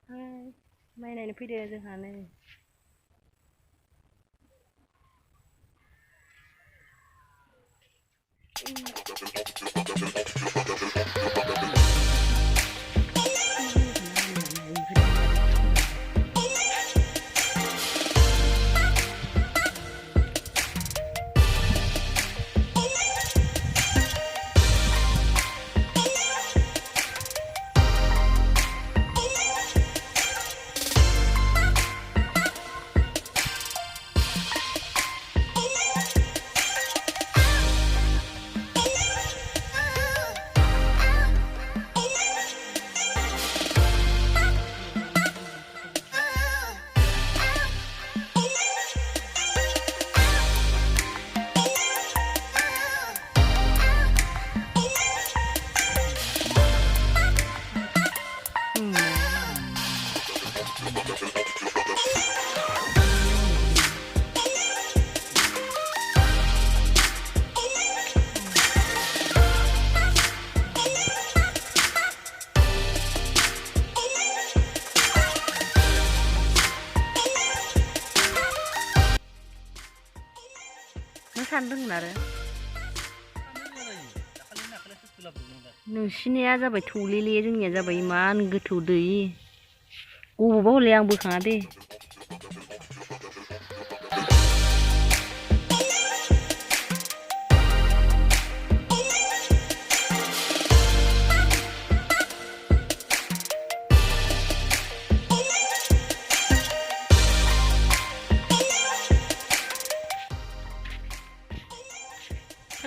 माइ नायनो फैदो जोंहानो मा सानदोंमोन आरो नोंसिनिया जाबाय थौलेले जोंनिया जाबाय इमान गोथौ दै अबावबा हले आं बोखाङा दे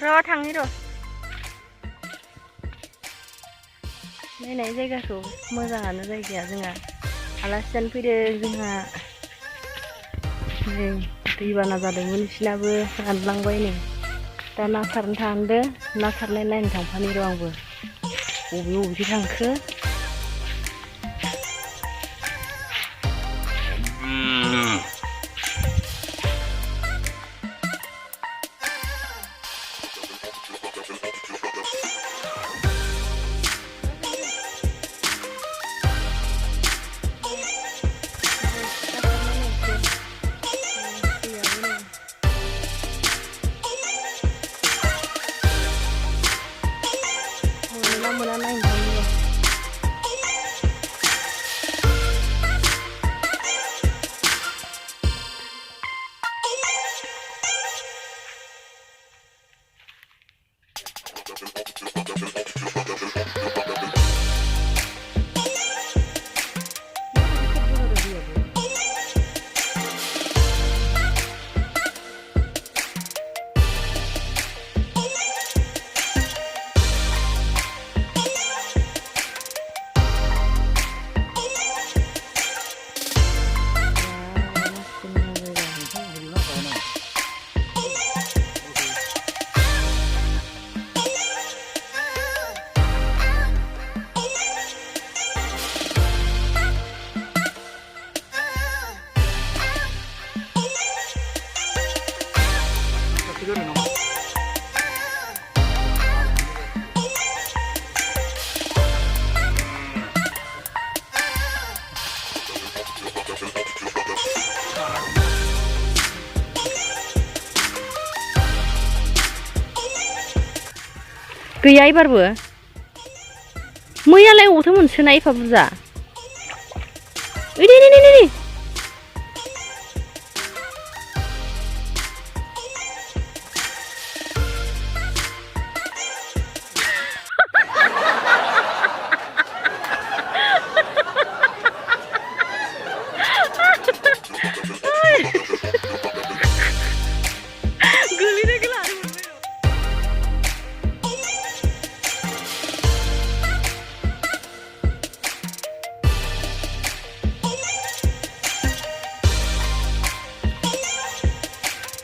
र' थांनि र' नायनाय जायगाखौ मोजाङानो जायगाया जोंहा आलासि जानो फैदों जोंहा नै दैबाना जादोंमोन बिसिनाबो रानलांबाय नै दा ना सारनो थांदो ना सारनाय नायनो थांफानि र' आंबो बबेथिं थांखो मोना नायनो थांनि गैया एबारबो मैयालाय अबावथो मोनसोना एफा बुरजा ओइ नै